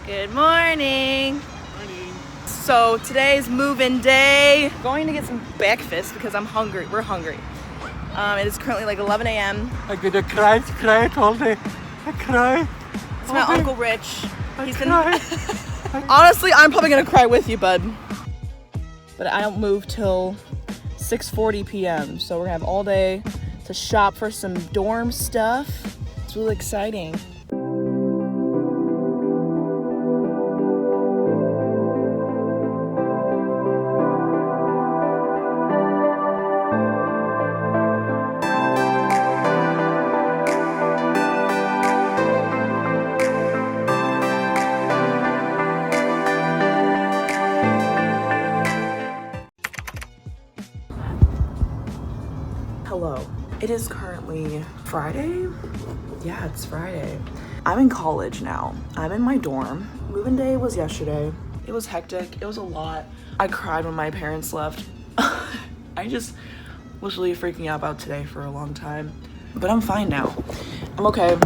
Good morning. So today's move-in day. Going to get some breakfast because I'm hungry. We're hungry. It is currently like 11 a.m. I'm gonna cry all day. I cry. It's my Uncle Rich. He's been. Honestly, I'm probably gonna cry with you, bud. But I don't move till 6:40 p.m. So we're gonna have all day to shop for some dorm stuff. It's really exciting. Hello. It is currently Friday. Yeah, it's Friday. I'm in college now. I'm in my dorm. Move-in day was yesterday. It was hectic. It was a lot. I cried when my parents left. I just was really freaking out about today for a long time. But I'm fine now. I'm okay.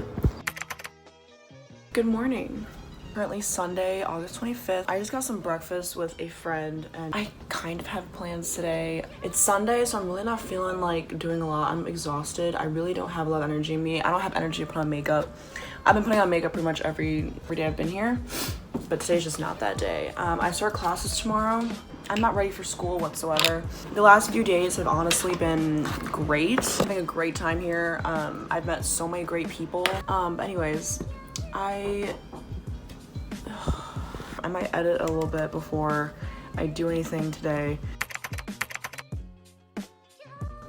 Good morning. Currently Sunday, August 25th. I just got some breakfast with a friend and I kind of have plans today. It's Sunday, so I'm really not feeling like doing a lot. I'm exhausted. I really don't have a lot of energy in me. I don't have energy to put on makeup. I've been putting on makeup pretty much every day I've been here, but today's just not that day. I start classes tomorrow. I'm not ready for school whatsoever. The last few days have honestly been great. I'm having a great time here. I've met so many great people. Anyways, I might edit a little bit before I do anything today.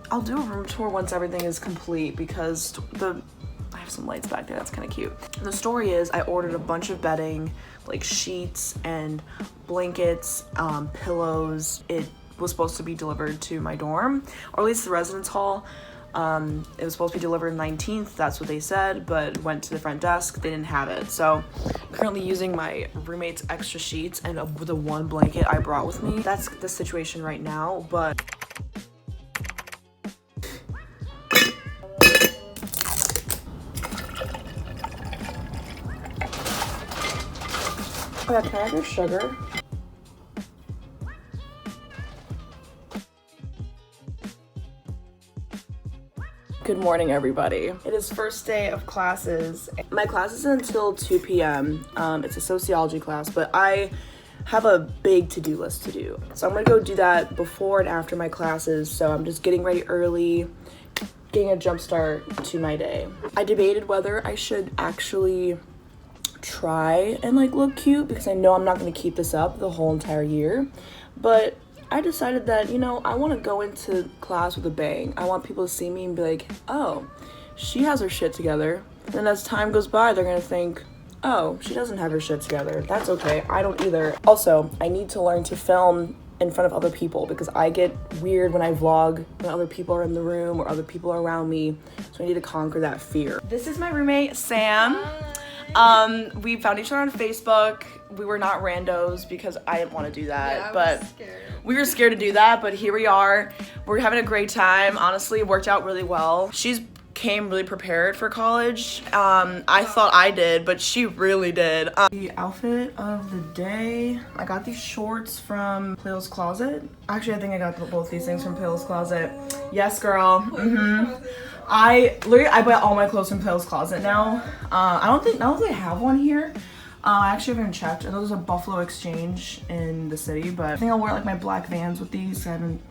I'll do a room tour once everything is complete because I have some lights back there, that's kind of cute. The story is I ordered a bunch of bedding, like sheets and blankets, pillows. It was supposed to be delivered to my dorm, or at least the residence hall. It was supposed to be delivered 19th, that's what they said, but went to the front desk, they didn't have it. So currently using my roommate's extra sheets and the one blanket I brought with me. That's the situation right now, but oh yeah, can I have your sugar? Good morning, everybody. It is first day of classes. My class is until 2 p.m. It's a sociology class, but I have a big to-do list to do. So I'm gonna go do that before and after my classes. So I'm just getting ready early, getting a jump start to my day. I debated whether I should actually try and like look cute because I know I'm not gonna keep this up the whole entire year, but I decided that, you know, I want to go into class with a bang. I want people to see me and be like, oh, she has her shit together. Then as time goes by, they're gonna think, oh, she doesn't have her shit together. That's okay, I don't either. Also, I need to learn to film in front of other people because I get weird when I vlog when other people are in the room or other people are around me. So I need to conquer that fear. This is my roommate, Sam. We found each other on Facebook. We were not randos because I didn't want to do that, Yeah, but we were scared to do that, but here we are. We're having a great time. Honestly, it worked out really well. She's came really prepared for college. I thought I did, but she really did. The outfit of the day. I got these shorts from Kaale's Closet. Actually, I think I got both these things from Kaale's Closet. Yes, girl. I buy all my clothes from Kaale's Closet now. I don't think they have one here. I actually haven't checked. I know there's a Buffalo Exchange in the city, but I think I'll wear like my black Vans with these. I haven't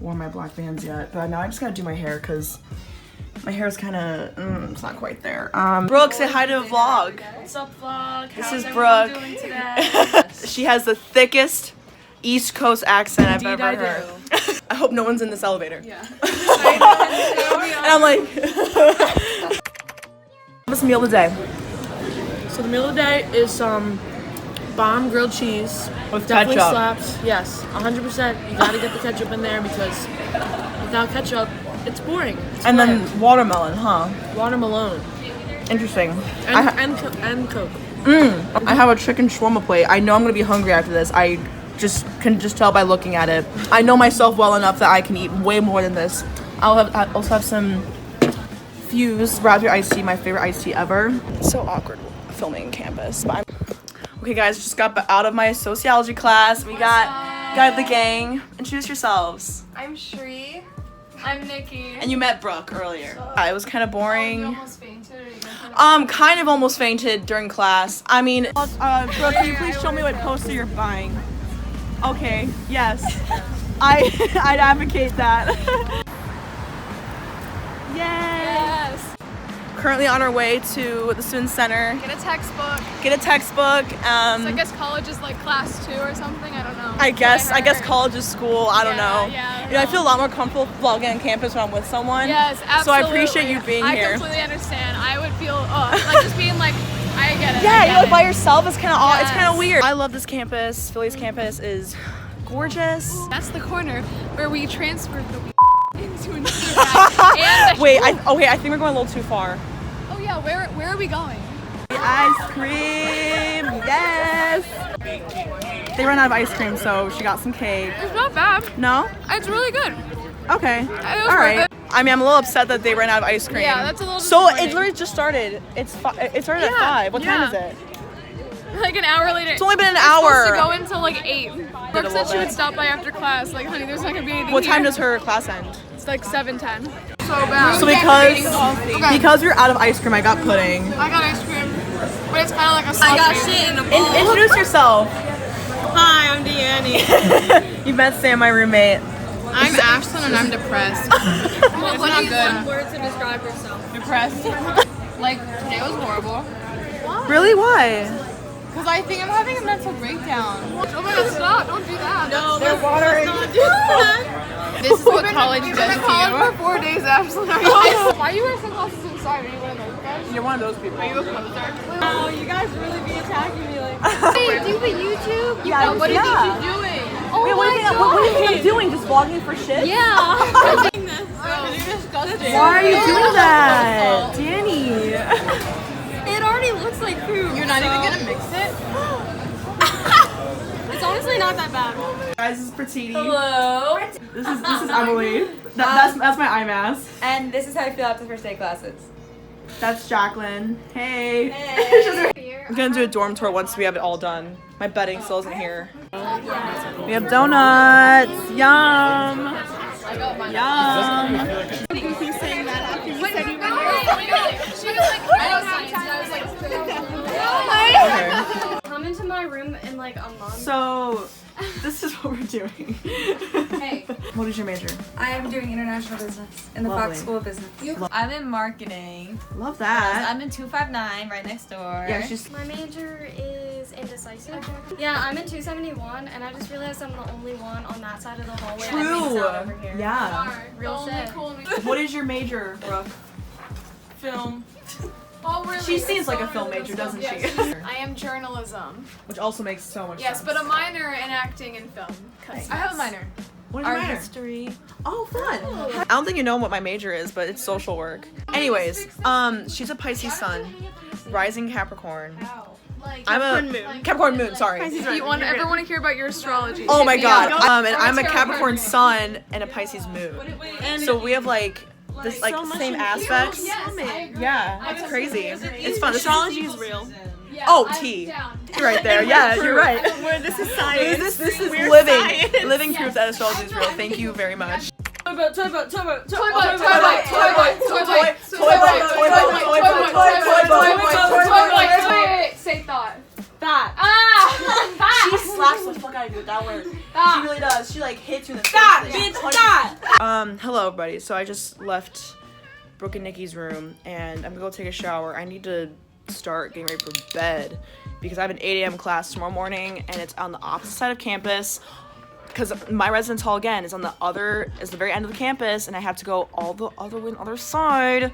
worn my black Vans yet, but now I just gotta do my hair because my hair is kind of, it's not quite there. Brooke, say hi to the vlog. What's up, vlog? This How's is Brooke. doing today? She has the thickest East Coast accent I've Indeed, ever I heard. I hope no one's in this elevator. Yeah. And I'm like, what's the meal of the day? So the meal of the day is some bomb grilled cheese. With Definitely ketchup. slaps. Yes, 100%. You gotta get the ketchup in there because without ketchup, it's boring. It's And bland. then watermelon, huh? Watermelon. Interesting. And Coke. I have a chicken shawarma plate. I know I'm gonna be hungry after this. I can just tell by looking at it. I know myself well enough that I can eat way more than this. I also have some Fuse raspberry iced tea, my favorite iced tea ever. It's so awkward filming campus, but Okay guys, just got out of my sociology class. We got the gang. Introduce yourselves. I'm Shri. I'm Nikki. And you met Brooke earlier. It was kind of boring. You almost fainted, or you gonna Kind of almost fainted during class. I mean, Brooke, can you please show me what poster you're buying? Okay, yes. I'd advocate that. Yay! Yes. Currently on our way to the Student Center. Get a textbook. Get a textbook. So I guess college is like class 2 or something. I don't know. I guess college is school. I don't know. Yeah, You know, I feel a lot more comfortable vlogging on campus when I'm with someone. Yes, absolutely. So I appreciate you being here. I completely understand. I would feel like just being like, I get it. Yeah, I you get know, by it. yourself is kind of it's kind of Yes. weird. I love this campus. Philly's campus is gorgeous. That's the corner where we transferred the into another bag. And Wait, I think we're going a little too far. oh yeah, where are we going? Ice cream, yes. They ran out of ice cream, so she got some cake. It's not bad. No? It's really good. Okay. was All worth right. it. I mean, I'm a little upset that they ran out of ice cream. Yeah, that's a little So it disappointing. literally just started. It started at Yeah, 5. What time is yeah. it? Like an hour later. It's only been an We're hour. supposed to go until like 8. Brooke little said she bit. would stop by after class. Like, honey, there's not gonna be anything What time here. does her class end? It's like 7:10. So bad. So because we're out of ice cream, I got pudding. I got ice cream, but it's kind of like a slushy. Introduce yourself. Hi, I'm Deanne. You met Sam, my roommate. I'm Ashlyn and I'm depressed. It's not good. Word to describe yourself. Depressed. Like, today was horrible. Really? Why? Because I think I'm having a mental breakdown. Oh my god, stop. Don't do that. No, They're watering. This is what college does to you. For 4 days, Ashlyn. Why do you wear sunglasses inside? Are you one of those guys? You're one of those people. Are you a poser? Oh, you guys really be attacking me like. Hey, do the YouTube? Yeah, What do you think yeah. you're doing? Wait, what do you think I'm doing? Just vlogging for shit? Yeah. You're disgusting. Why are you doing that? Danny. It already looks like food. You're not even gonna mix it? It's honestly not that bad. Guys, this is Pratiti. Hello. This is Emily. That's my eye mask. And this is how I feel after first day classes. That's Jacqueline. Hey. We're gonna do a dorm tour once we have it all done. My bedding still isn't here. We have donuts. Yum. Yum. He's saying that after you said you were here. She was like, I don't have time. I was like, Okay. Come into my room in like a month. So, this is what we're doing. Hey, What is your major? I am doing international business in the Lovely. Fox School of Business. I'm in marketing. Love that. I'm in 259 right next door. Yeah, she's. My major is indecisive. Yeah, I'm in 271, and I just realized I'm the only one on that side of the hallway that makes out over here. Yeah. Real shit. What is your major, Brooke? film. Oh, really? She seems like a film major, doesn't she? I am journalism. Which also makes so much Yes, sense. but a minor in acting and film. I have a minor. What is your Art major? history. Oh, fun. I don't think you know what my major is, but it's social work. Anyways, she's a Pisces sun, rising Capricorn. I'm a Capricorn moon, sorry. If you ever want to hear about your astrology? Oh my hit me god. up. And I'm a Capricorn sun and a Pisces moon. So we have like this like same aspects. Yeah, it's crazy. It's fun. Astrology is real. Oh, T. Right there. Yeah, you're right. This is science. This is living proof that astrology is real. Thank you very much. Say thought. She slaps the fuck out of you with that word. She really does. She like hits you in the face. Hello everybody. So I just left Brooke and Nikki's room and I'm gonna go take a shower. I need to start getting ready for bed because I have an 8 a.m. class tomorrow morning and it's on the opposite side of campus because my residence hall again is the very end of the campus and I have to go all the other way on the other side.